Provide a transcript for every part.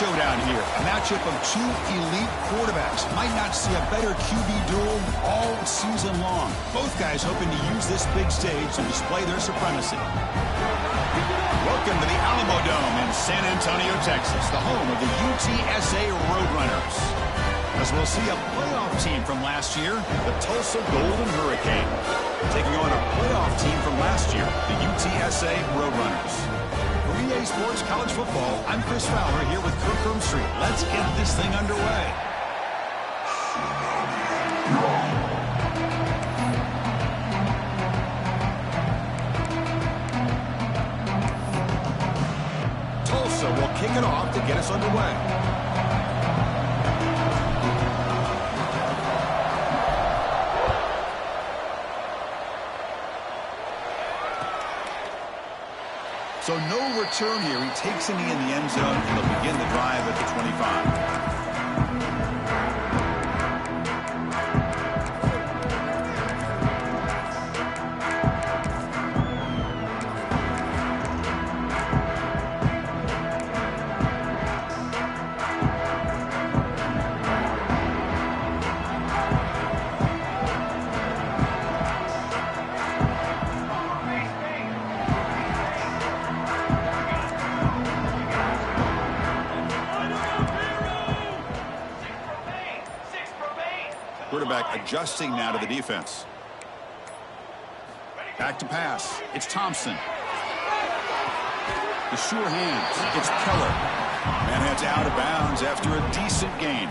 showdown here. A matchup of two elite quarterbacks. Might not see a better QB duel all season long. Both guys hoping to use this big stage to display their supremacy. Welcome to the Alamo Dome in San Antonio, Texas, the home of the UTSA Roadrunners. As we'll see a playoff team from last year, the Tulsa Golden Hurricane, taking on a playoff team from last year, the UTSA Roadrunners. For EA Sports College Football, I'm Chris Fowler here with Kirk Street. Let's get this thing underway. Tulsa will kick it off to get us underway. So no return here. He takes it in the end zone, and they'll begin the drive at the 25. Quarterback adjusting now to the defense. Back to pass. It's Thompson. The sure hands. It's Keller. And that's out of bounds after a decent gain.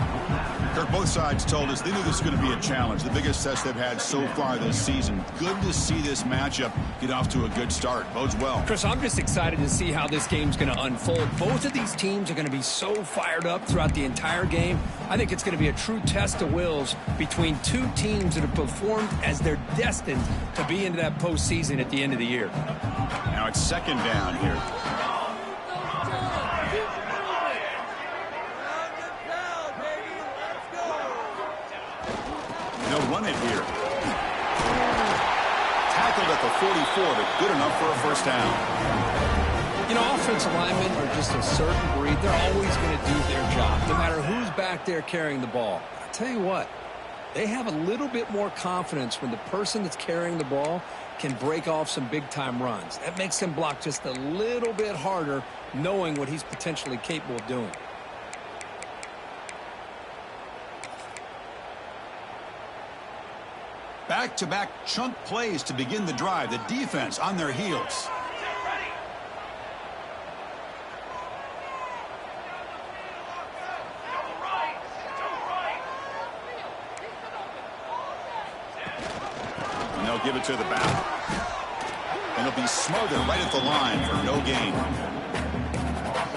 Kirk, both sides told us they knew this was going to be a challenge. The biggest test they've had so far this season. Good to see this matchup get off to a good start. Bodes well. Chris, I'm just excited to see how this game's going to unfold. Both of these teams are going to be so fired up throughout the entire game. I think it's going to be a true test of wills between two teams that have performed as they're destined to be into that postseason at the end of the year. Now it's second down here. They'll run it here. Tackled at the 44, but good enough for a first down. You know, offensive linemen are just a certain breed. They're always going to do their job, no matter who's back there carrying the ball. I'll tell you what, they have a little bit more confidence when the person that's carrying the ball can break off some big-time runs. That makes them block just a little bit harder, knowing what he's potentially capable of doing. Back-to-back chunk plays to begin the drive. The defense on their heels. And they'll give it to the back. And it'll be smothered right at the line for no gain.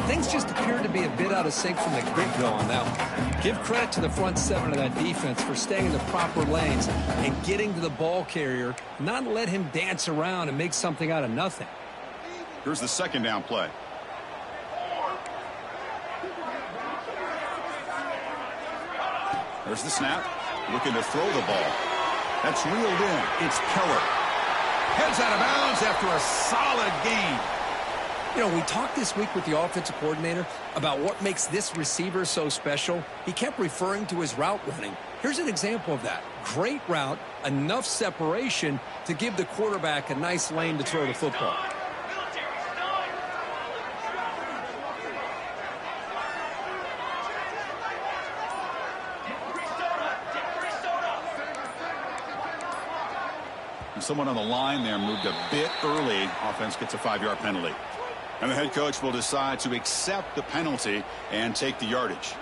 Things just appeared to be a bit out of sync from the get-go on that one. Give credit to the front seven of that defense for staying in the proper lanes and getting to the ball carrier, not let him dance around and make something out of nothing. Here's the second down play. There's the snap. Looking to throw the ball. That's reeled in. It's Keller. Heads out of bounds after a solid gain. You know, we talked this week with the offensive coordinator about what makes this receiver so special. He kept referring to his route running. Here's an example of that. Great route, enough separation to give the quarterback a nice lane to throw the football. And someone on the line there moved a bit early. Offense gets a 5-yard penalty. And the head coach will decide to accept the penalty and take the yardage.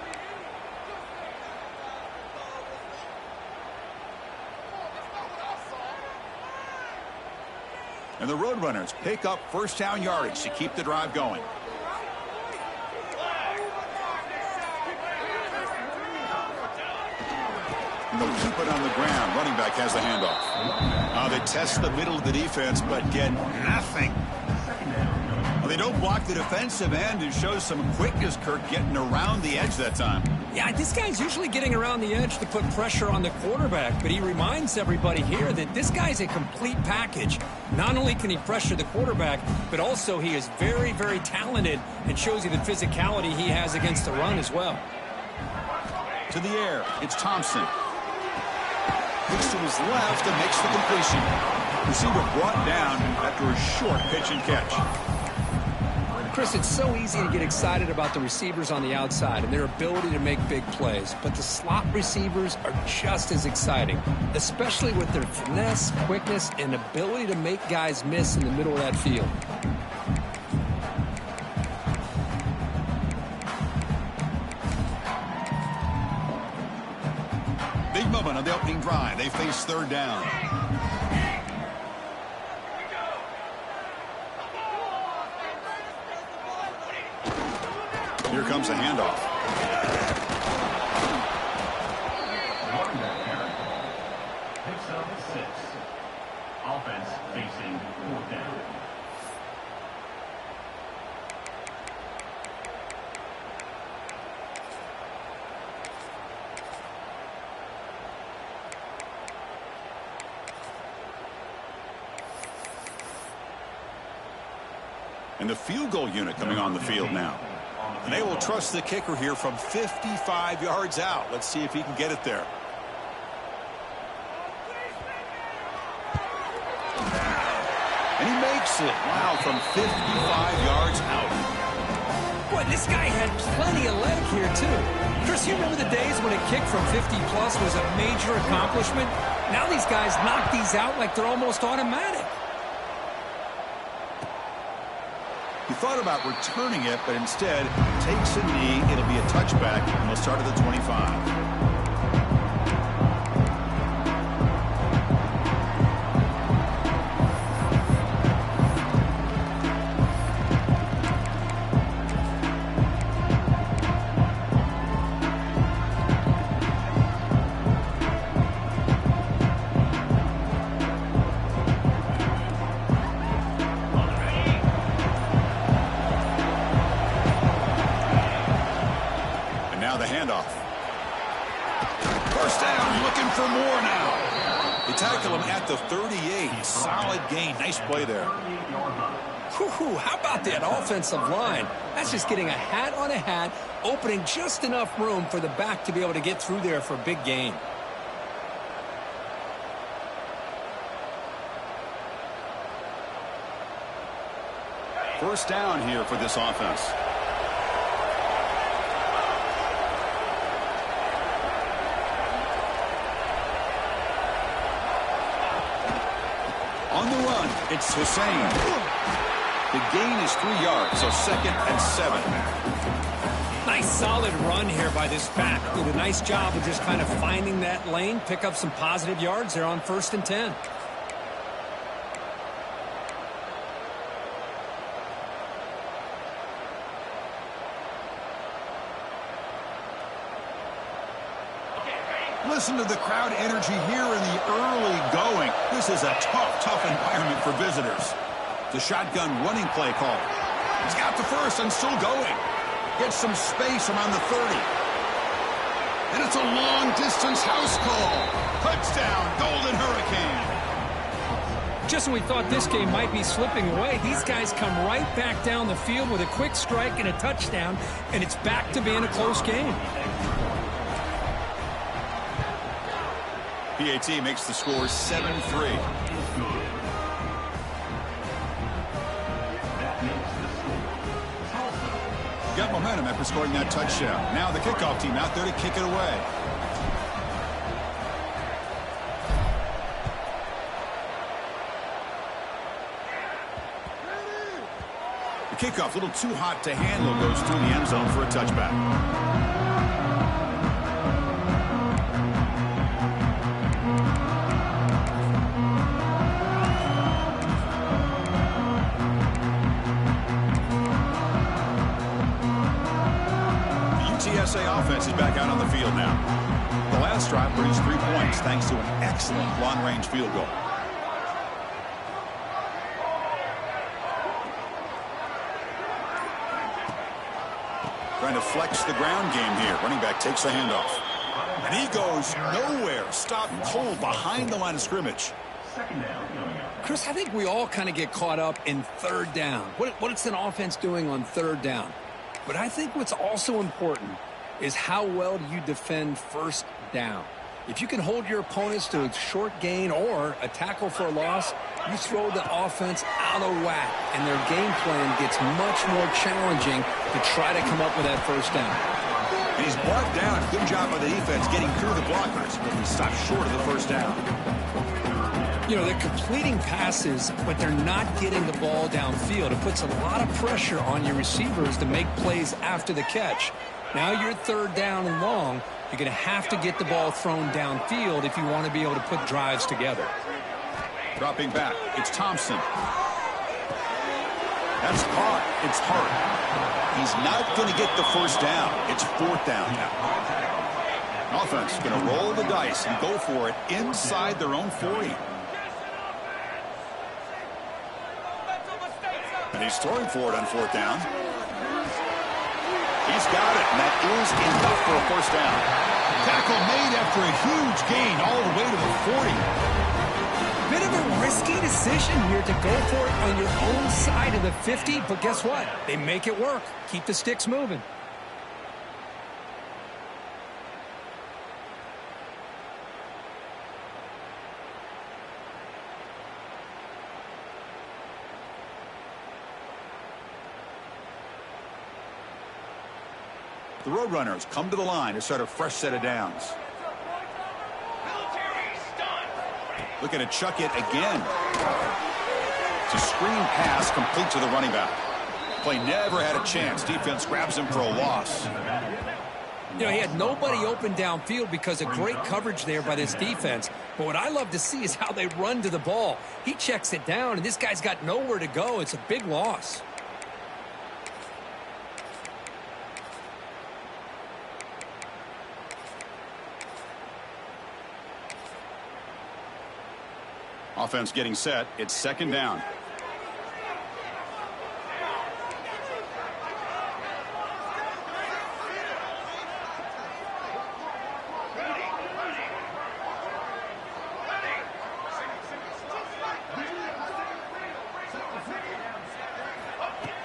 And the Roadrunners pick up first down yardage to keep the drive going. And they'll keep it on the ground. Running back has the handoff. They test the middle of the defense, but get nothing. Well, they don't block the defensive end and show some quickness, Kirk, getting around the edge that time. Yeah, this guy's usually getting around the edge to put pressure on the quarterback, but he reminds everybody here that this guy's a complete package. Not only can he pressure the quarterback, but also he is very, very talented and shows you the physicality he has against the run as well. To the air, it's Thompson. Looks to his left and makes the completion. Receiver brought down after a short pitch and catch. Chris, it's so easy to get excited about the receivers on the outside and their ability to make big plays, but the slot receivers are just as exciting, especially with their finesse, quickness, and ability to make guys miss in the middle of that field. Big moment on the opening drive. They face third down. Here comes a handoff. Picks up 6. Offense facing 4th down. And the field goal unit coming on the field now. And they will trust the kicker here from 55 yards out. Let's see if he can get it there. And he makes it. Wow, from 55 yards out. Boy, this guy had plenty of leg here, too. Chris, you remember the days when a kick from 50-plus was a major accomplishment? Now these guys knock these out like they're almost automatic. He thought about returning it, but instead takes a knee. It'll be a touchback, and we'll start at the 25. The 38, solid gain. Nice play there. Whew, how about that offensive line? That's just getting a hat on a hat, opening just enough room for the back to be able to get through there for a big gain. First down here for this offense. On the run, it's Hussein. The gain is 3 yards, so 2nd and 7. Nice solid run here by this back. Did a nice job of just kind of finding that lane, pick up some positive yards there on 1st and 10. Listen to the crowd energy here in the early going. This is a tough environment for visitors. The shotgun running play call. He's got the first and still going. Gets some space around the 30. And it's a long-distance house call. Touchdown, Golden Hurricane. Just when we thought this game might be slipping away, these guys come right back down the field with a quick strike and a touchdown, and it's back to being a close game. PAT makes the score 7-3. Got momentum after scoring that touchdown. Now the kickoff team out there to kick it away. The kickoff, a little too hot to handle, goes through the end zone for a touchback. UTSA offense is back out on the field now. The last drive produced 3 points thanks to an excellent long-range field goal. Trying to flex the ground game here. Running back takes the handoff. And he goes nowhere. Stopped cold behind the line of scrimmage. Second down coming up. Chris, I think we all kind of get caught up in third down. What's an offense doing on third down? But I think what's also important is how well do you defend first down. If you can hold your opponents to a short gain or a tackle for a loss, you throw the offense out of whack, and their game plan gets much more challenging to try to come up with that first down. And he's brought down. Good job by the defense getting through the blockers, but he stopped short of the first down. You know, they're completing passes, but they're not getting the ball downfield. It puts a lot of pressure on your receivers to make plays after the catch. Now you're third down and long. You're going to have to get the ball thrown downfield if you want to be able to put drives together. Dropping back, it's Thompson. That's caught. It's hurt. He's not going to get the first down. It's fourth down now. Offense going to roll the dice and go for it inside their own 40. And he's throwing for it on fourth down. He's got it, and that is enough for a first down. Tackle made after a huge gain all the way to the 40. Bit of a risky decision here to go for it on your own side of the 50, but guess what? They make it work. Keep the sticks moving. The Roadrunners come to the line to start a fresh set of downs. Looking to chuck it again. It's a screen pass complete to the running back. Play never had a chance. Defense grabs him for a loss. You know, he had nobody open downfield because of great coverage there by this defense. But what I love to see is how they run to the ball. He checks it down, and this guy's got nowhere to go. It's a big loss. Offense getting set. It's second down.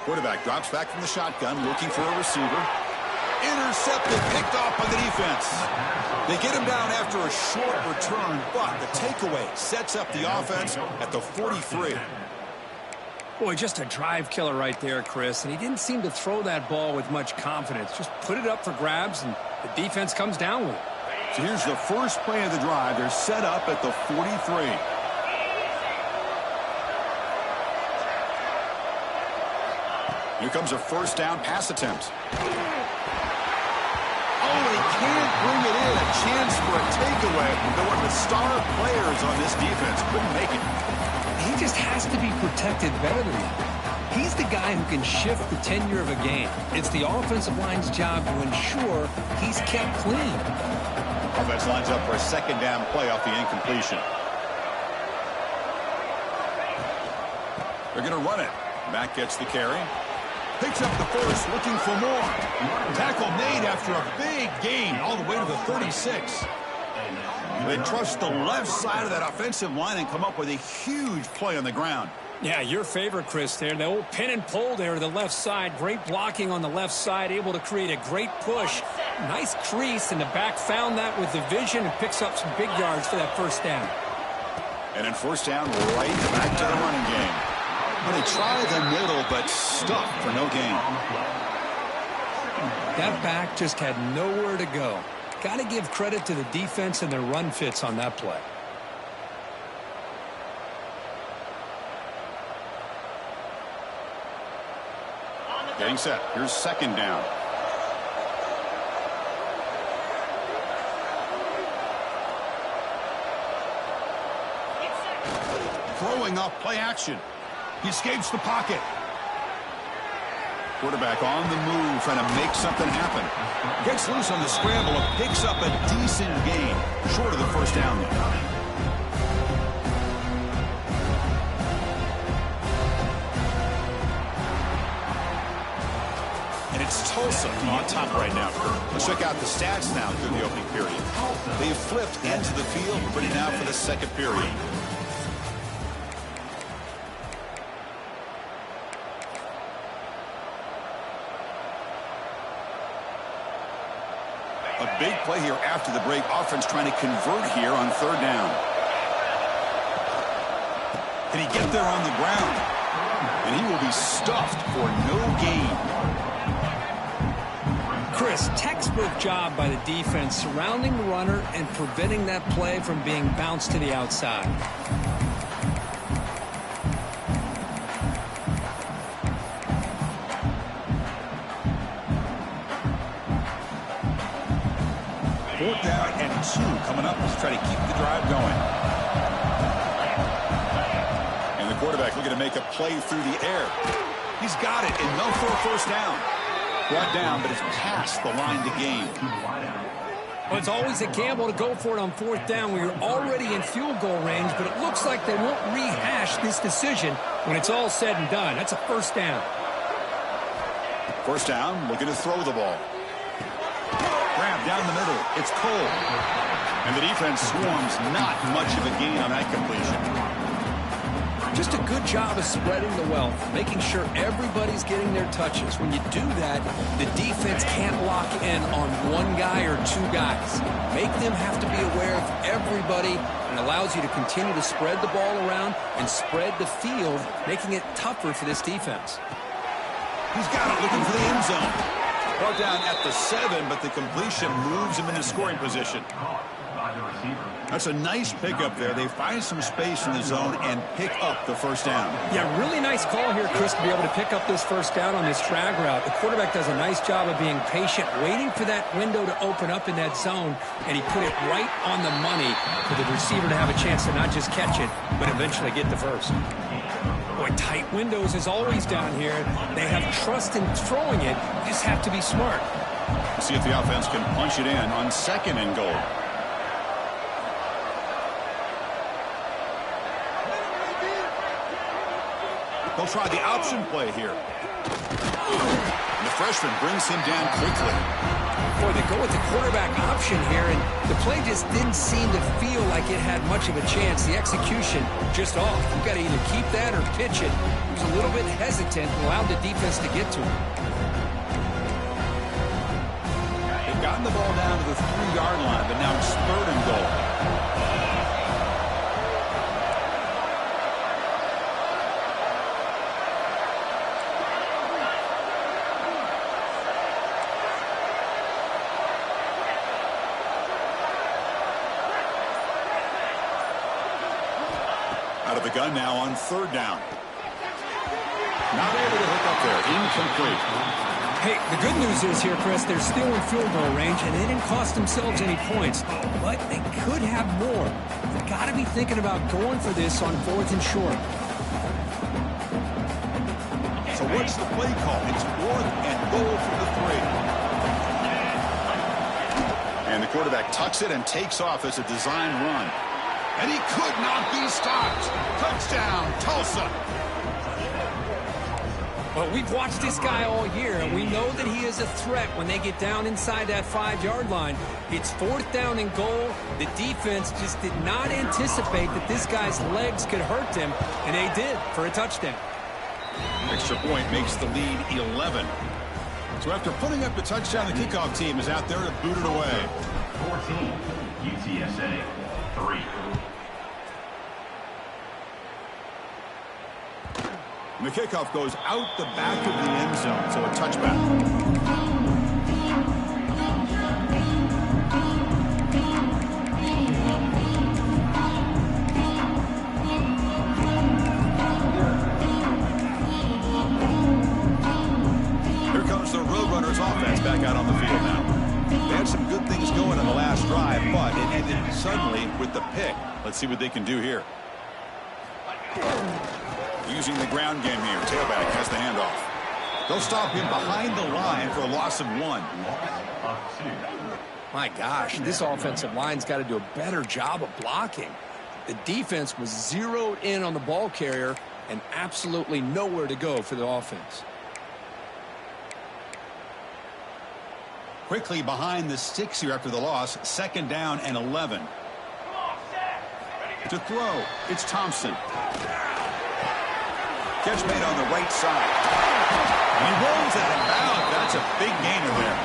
Quarterback drops back from the shotgun, looking for a receiver. Intercepted, picked off by the defense. They get him down after a short return, but the takeaway sets up the offense at the 43. Boy, just a drive killer right there, Chris. And he didn't seem to throw that ball with much confidence. Just put it up for grabs, and the defense comes down with it. So here's the first play of the drive. They're set up at the 43. Here comes a first down pass attempt. Oh, he can't bring it in. A chance for a takeaway. But one of the star players on this defense couldn't make it. He just has to be protected better than that. He's the guy who can shift the tenure of a game. It's the offensive line's job to ensure he's kept clean. Offense lines up for a second down play off the incompletion. They're going to run it. Mack gets the carry. Picks up the first, looking for more. Tackle made after a big gain all the way to the 36. They trust the left side of that offensive line and come up with a huge play on the ground. Yeah, your favorite, Chris, there. The old pin and pull there to the left side. Great blocking on the left side, able to create a great push. Nice crease, and the back found that with the vision and picks up some big yards for that first down. And then first down, right back to the running game. Well, they try the middle, but stuck for no gain. That back just had nowhere to go. Got to give credit to the defense and their run fits on that play. Getting set. Here's second down. Throwing off play action. He escapes the pocket. Quarterback on the move, trying to make something happen. Gets loose on the scramble and picks up a decent gain. Short of the first down, though. And it's Tulsa on top right now, Kurt. Let's check out the stats now through the opening period. They've flipped into the field, ready now for the second period. A big play here after the break. Offense trying to convert here on third down. Can he get there on the ground? And he will be stuffed for no gain. Chris, textbook job by the defense surrounding the runner and preventing that play from being bounced to the outside. Fourth down and 2 coming up. Let's try to keep the drive going. And the quarterback looking to make a play through the air. He's got it, enough for a first down. Brought down, but it's past the line to gain. Well, it's always a gamble to go for it on fourth down when you're already in field goal range, but it looks like they won't rehash this decision when it's all said and done. That's a first down. First down, looking to throw the ball. Grab down the middle. It's Cole. And the defense swarms. Not much of a gain on that completion. Just a good job of spreading the wealth, making sure everybody's getting their touches. When you do that, the defense can't lock in on one guy or two guys. Make them have to be aware of everybody, and allows you to continue to spread the ball around and spread the field, making it tougher for this defense. He's got it, looking for the end zone. Brought down at the 7, but the completion moves him into scoring position. That's a nice pickup there. They find some space in the zone and pick up the first down. Yeah, really nice call here, Chris, to be able to pick up this first down on this drag route. The quarterback does a nice job of being patient, waiting for that window to open up in that zone, and he put it right on the money for the receiver to have a chance to not just catch it, but eventually get the first. Boy, tight windows as always down here. They have trust in throwing it. You just have to be smart. See if the offense can punch it in on second and goal. They'll try the option play here. And the freshman brings him down quickly. Boy, they go with the quarterback option here, and the play just didn't seem to feel like it had much of a chance. The execution just off. You've got to either keep that or pitch it. He was a little bit hesitant and allowed the defense to get to him. They've gotten the ball down to the 3-yard line, but now it's third and goal. Out of the gun now on third down. Not able to hook up there. Incomplete. Hey, the good news is here, Chris, they're still in field goal range, and they didn't cost themselves any points. But they could have more. You've got to be thinking about going for this on fourth and short. So what's the play call? It's fourth and goal from the 3. And the quarterback tucks it and takes off as a design run. And he could not be stopped. Touchdown, Tulsa. Well, we've watched this guy all year, and we know that he is a threat when they get down inside that 5-yard line. It's fourth down and goal. The defense just did not anticipate that this guy's legs could hurt him, and they did for a touchdown. Extra point makes the lead 11. So after putting up the touchdown, the kickoff team is out there to boot it away. 14, UTSA, 3. And the kickoff goes out the back of the end zone, so a touchback. Here comes the Roadrunners offense back out on the field now. They had some good things going on the last drive, but it ended suddenly with the pick. Let's see what they can do here. Using the ground game here. Tailback has the handoff. They'll stop him behind the line for a loss of 1. My gosh, this offensive line's got to do a better job of blocking. The defense was zeroed in on the ball carrier and absolutely nowhere to go for the offense. Quickly behind the sticks here after the loss. 2nd down and 11. To throw, it's Thompson. Catch made on the right side. And he rolls out of bounds. That's a big gainer there.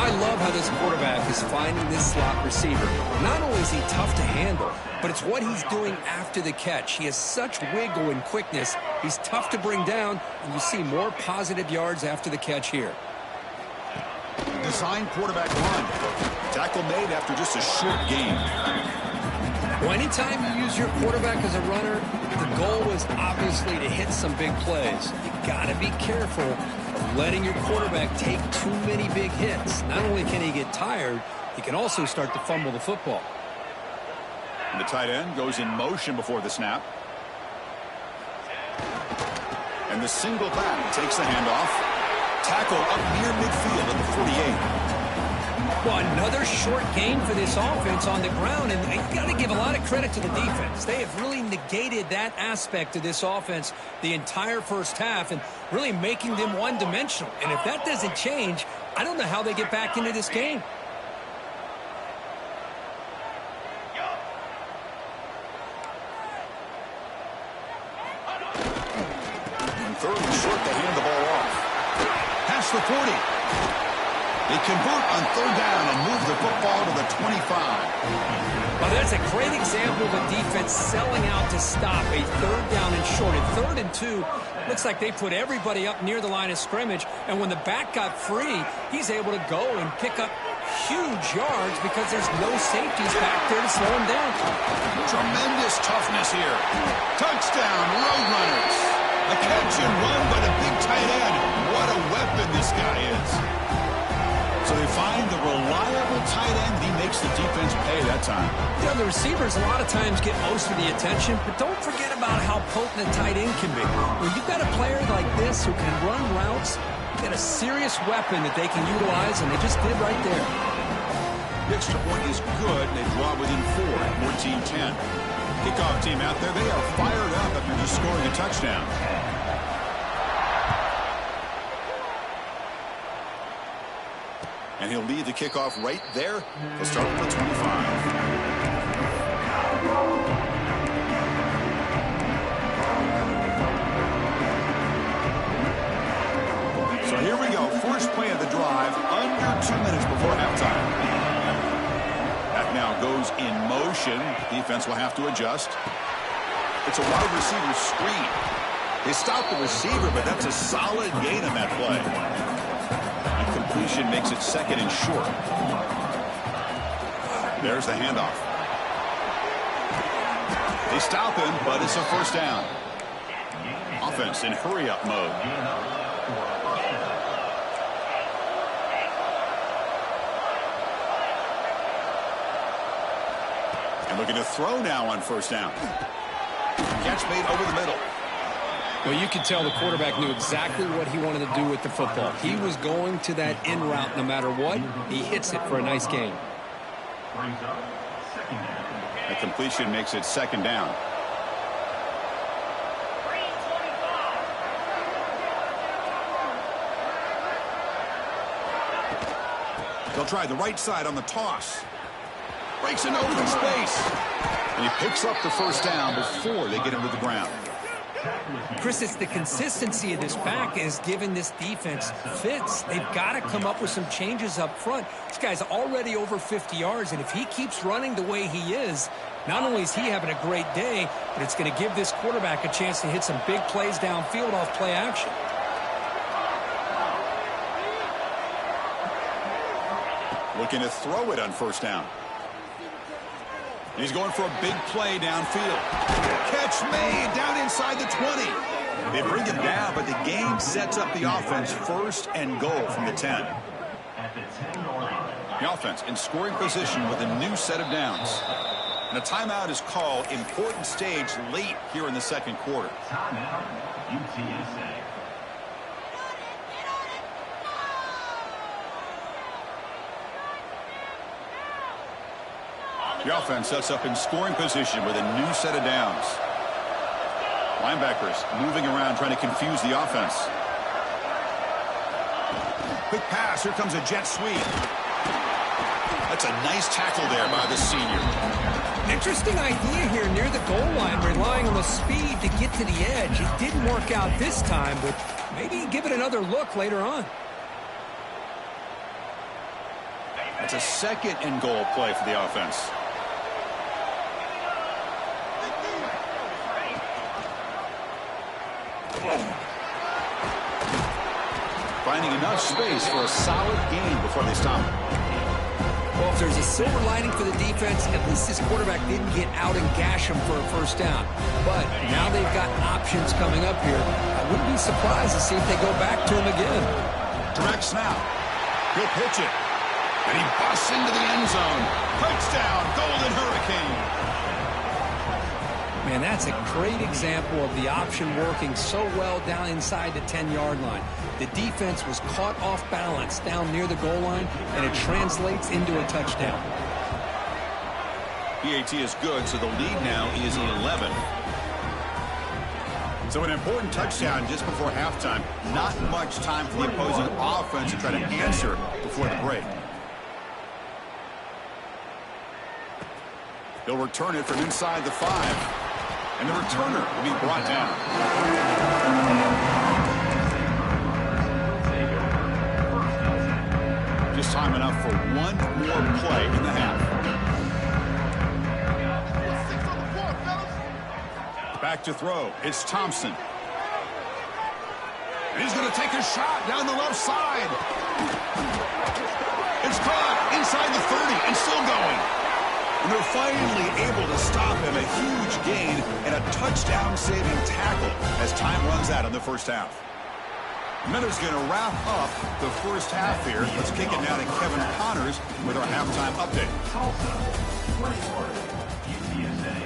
I love how this quarterback is finding this slot receiver. Not only is he tough to handle, but it's what he's doing after the catch. He has such wiggle and quickness. He's tough to bring down, and you see more positive yards after the catch here. Design quarterback run. Tackle made after just a short gain. Well, anytime you use your quarterback as a runner, the goal is obviously to hit some big plays. You got to be careful of letting your quarterback take too many big hits. Not only can he get tired, he can also start to fumble the football. And the tight end goes in motion before the snap. And the single back takes the handoff. Tackle up near midfield at the 48. Well, another short gain for this offense on the ground, and you got to give a lot of credit to the defense. They have really negated that aspect of this offense the entire first half and really making them one-dimensional. And if that doesn't change, I don't know how they get back into this game. And 3rd and short, they hand the ball off. Past the 40. They convert on 3rd down and move the football to the 25. Well, that's a great example of a defense selling out to stop a 3rd down and short. At 3rd and 2, looks like they put everybody up near the line of scrimmage, and when the back got free, he's able to go and pick up huge yards because there's no safeties back there to slow him down. Tremendous toughness here. Touchdown, Roadrunners. A catch and run by the big tight end. What a weapon this guy is. So they find the reliable tight end. He makes the defense pay that time. You know, the receivers a lot of times get most of the attention, but don't forget about how potent a tight end can be. When you've got a player like this who can run routes, you've got a serious weapon that they can utilize, and they just did right there. The extra point is good, and they draw within 4 at 14-10. Kickoff team out there, they are fired up after just scoring a touchdown. And he'll lead the kickoff right there. He'll start with the 25. So here we go. First play of the drive, under 2 minutes before halftime. That now goes in motion. Defense will have to adjust. It's a wide receiver screen. They stop the receiver, but that's a solid gain on that play. Completion makes it 2nd and short. There's the handoff. They stop him, but it's a 1st down. Offense in hurry-up mode. And looking to throw now on 1st down. Catch made over the middle. Well, you could tell the quarterback knew exactly what he wanted to do with the football. He was going to that in route no matter what. He hits it for a nice gain. The completion makes it 2nd down. They'll try the right side on the toss. Breaks an open space. And he picks up the 1st down before they get him to the ground. Chris, it's the consistency of this back is giving this defense fits. They've got to come up with some changes up front. This guy's already over 50 yards, and if he keeps running the way he is, not only is he having a great day, but it's going to give this quarterback a chance to hit some big plays downfield off play action. Looking to throw it on 1st down. He's going for a big play downfield. Catch made down inside the 20. They bring him down, but the game sets up the offense 1st and goal from the 10. The offense in scoring position with a new set of downs. And a timeout is called. Important stage late here in the 2nd quarter. Timeout, UTSA. The offense sets up in scoring position with a new set of downs. Linebackers moving around trying to confuse the offense. Quick pass. Here comes a jet sweep. That's a nice tackle there by the senior. Interesting idea here near the goal line, relying on the speed to get to the edge. It didn't work out this time, but maybe give it another look later on. That's a second and goal play for the offense. Finding enough space for a solid gain before they stop it. Well, if there's a silver lining for the defense, at least this quarterback didn't get out and gash him for a first down. But now they've got options coming up here. I wouldn't be surprised to see if they go back to him again. Direct snap. He'll pitch it. And he busts into the end zone. Touchdown, Golden Hurricane. Man, that's a great example of the option working so well down inside the 10-yard line. The defense was caught off balance down near the goal line, and it translates into a touchdown. PAT is good, so the lead now is 11. So an important touchdown just before halftime. Not much time for the opposing offense to try to answer before the break. He'll return it from inside the 5. And the returner will be brought down. Just time enough for one more play in the half. Back to throw. It's Thompson. And he's going to take a shot down the left side. It's caught inside the 30 and still going. And they're finally able to stop him. A huge gain and a touchdown-saving tackle as time runs out in the first half. Miller's going to wrap up the first half here. Let's kick it now to Kevin Connors with our halftime update. Tulsa, 24, UTSA.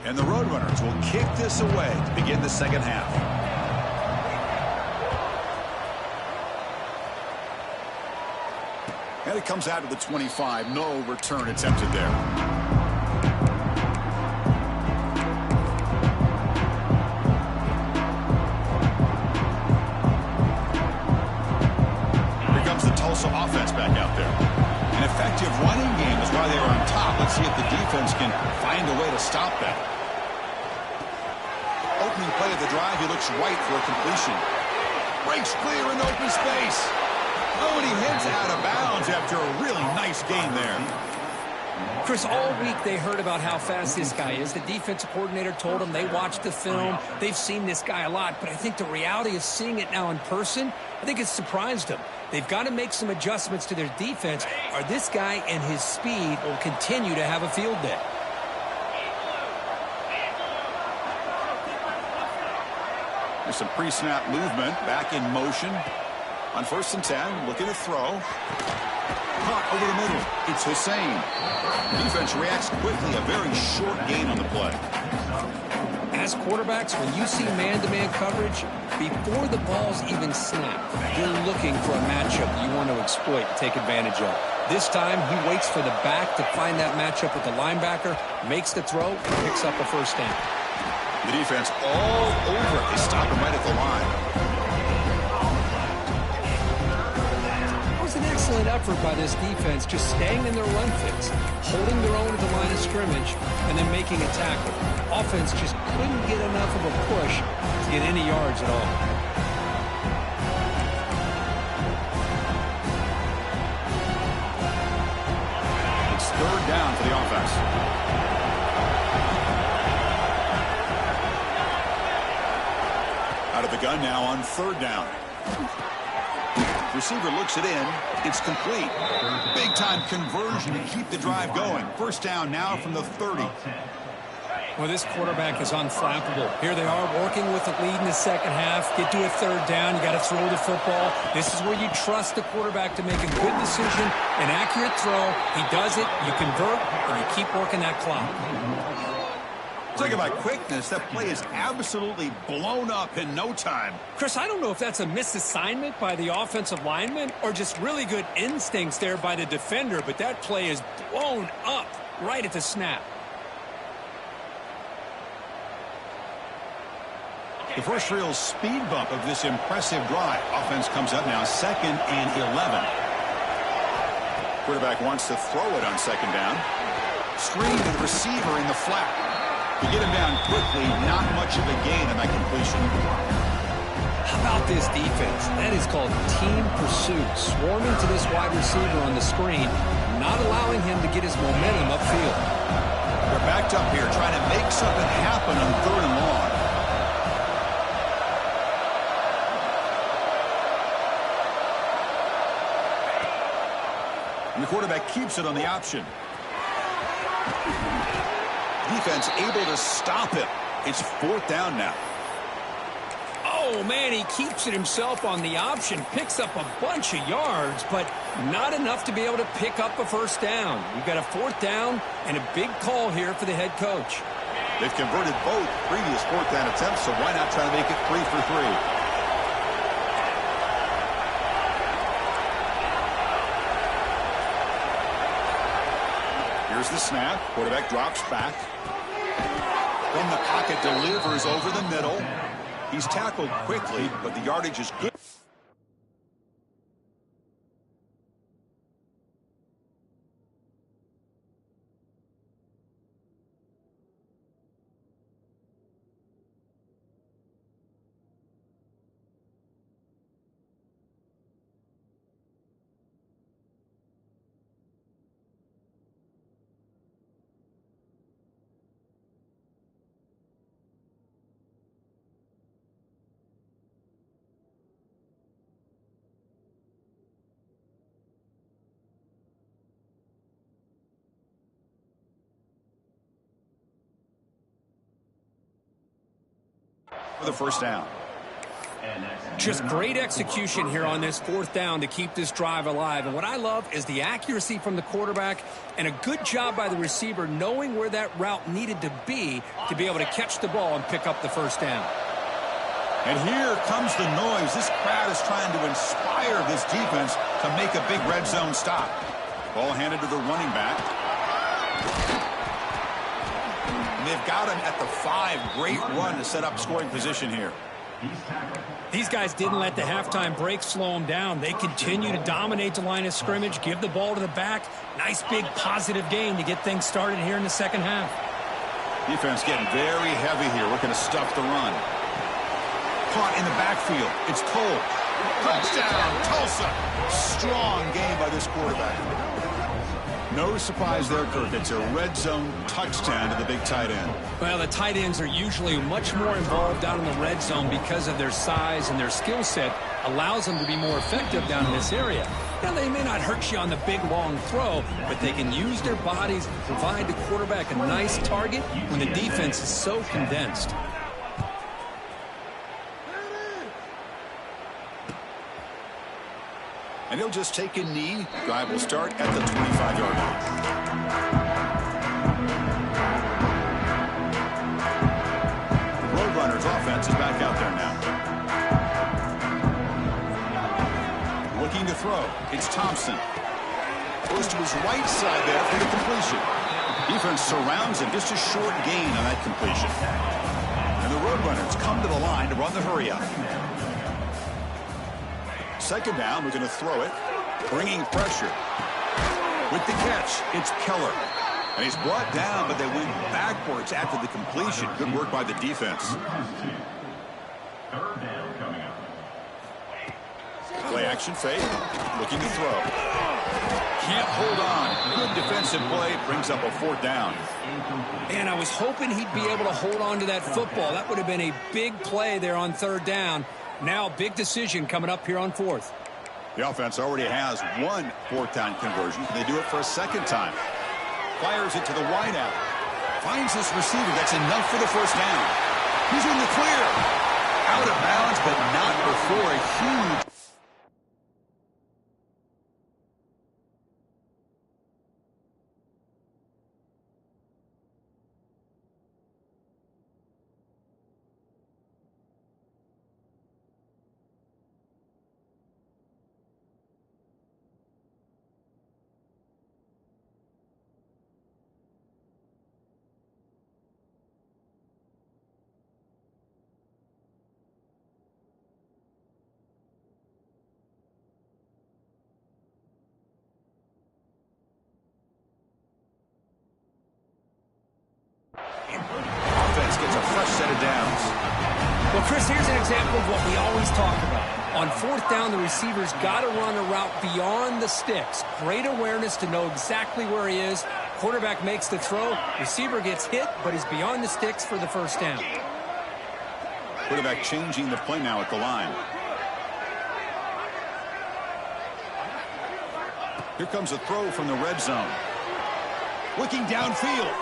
And the Roadrunners will kick this away to begin the second half. And it comes out to the 25. No return attempted there. Here comes the Tulsa offense back out there. An effective running game is why they were on top. Let's see if the defense can find a way to stop that. Opening play of the drive, he looks right for a completion. Breaks clear in open space. Oh, and he heads out of bounds after a really nice gain there. Chris, all week they heard about how fast this guy is. The defensive coordinator told them they watched the film. They've seen this guy a lot, but I think the reality of seeing it now in person, I think it's surprised them. They've got to make some adjustments to their defense, or this guy and his speed will continue to have a field day. There's some pre-snap movement, back in motion. On 1st and 10, looking to throw. Caught over the middle. It's Hussein. Defense reacts quickly. A very short gain on the play. As quarterbacks, when you see man-to-man coverage, before the ball's even snapped, you're looking for a matchup you want to exploit and take advantage of. This time, he waits for the back to find that matchup with the linebacker, makes the throw, and picks up a first down. The defense all over it. They stop him right at the line. An excellent effort by this defense, just staying in their run fits, holding their own at the line of scrimmage, and then making a tackle. Offense just couldn't get enough of a push to get any yards at all. It's 3rd down for the offense. Out of the gun now on 3rd down. Receiver looks it in. It's complete. Big-time conversion to keep the drive going. First down now from the 30. Well, this quarterback is unflappable. Here they are working with the lead in the second half. Get to a 3rd down. You got to throw the football. This is where you trust the quarterback to make a good decision, an accurate throw. He does it. You convert, and you keep working that clock. Talking about quickness, that play is absolutely blown up in no time. Chris, I don't know if that's a misassignment by the offensive lineman or just really good instincts there by the defender, but that play is blown up right at the snap. The first real speed bump of this impressive drive. Offense comes up now 2nd and 11. Quarterback wants to throw it on 2nd down. Screen to the receiver in the flat. To get him down quickly, not much of a gain on that completion. How about this defense? That is called team pursuit. Swarming to this wide receiver on the screen, not allowing him to get his momentum upfield. They're backed up here trying to make something happen on 3rd and long. And the quarterback keeps it on the option. Defense able to stop him. It's 4th down now. Oh, man, he keeps it himself on the option, picks up a bunch of yards, but not enough to be able to pick up a 1st down. You've got a 4th down and a big call here for the head coach. They've converted both previous 4th down attempts, so why not try to make it 3 for 3? Here's the snap. Quarterback drops back. From the pocket, delivers over the middle. He's tackled quickly, but the yardage is good. For the 1st down. Just great execution here on this 4th down to keep this drive alive. And what I love is the accuracy from the quarterback and a good job by the receiver knowing where that route needed to be able to catch the ball and pick up the 1st down. And here comes the noise. This crowd is trying to inspire this defense to make a big red zone stop. Ball handed to the running back. And they've got him at the 5. Great run to set up scoring position here. These guys didn't let the halftime break slow them down. They continue to dominate the line of scrimmage, give the ball to the back. Nice big positive gain to get things started here in the 2nd half. Defense getting very heavy here, looking to stuff the run. Caught in the backfield. It's Cole. Touchdown, Tulsa. Strong game by this quarterback. No surprise there, Kirk. It's a red zone touchdown to the big tight end. Well, the tight ends are usually much more involved down in the red zone because of their size, and their skill set allows them to be more effective down in this area. Now, they may not hurt you on the big, long throw, but they can use their bodies to provide the quarterback a nice target when the defense is so condensed. And he'll just take a knee. Drive will start at the 25-yard line. Roadrunners offense is back out there now. Looking to throw. It's Thompson. Goes to his right side there for the completion. Defense surrounds him. Just a short gain on that completion. And the Roadrunners come to the line to run the hurry-up. 2nd down, we're going to throw it. Bringing pressure. With the catch, it's Keller. And he's brought down, but they went backwards after the completion. Good work by the defense. 3rd down coming up. Play action fake. Looking to throw. Can't hold on. Good defensive play. Brings up a 4th down. And I was hoping he'd be able to hold on to that football. That would have been a big play there on 3rd down. Now, big decision coming up here on 4th. The offense already has one 4th down conversion. They do it for a 2nd time. Fires it to the wideout. Finds this receiver. That's enough for the 1st down. He's in the clear. Out of bounds, but not before a huge... Well, Chris, here's an example of what we always talk about. On fourth down, the receiver's got to run a route beyond the sticks. Great awareness to know exactly where he is. Quarterback makes the throw. Receiver gets hit, but he's beyond the sticks for the first down. Quarterback changing the play now at the line. Here comes a throw from the red zone. Looking downfield.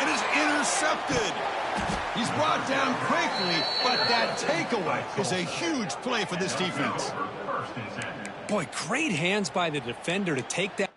It is intercepted. He's brought down quickly, but that takeaway is a huge play for this defense. Boy, great hands by the defender to take that.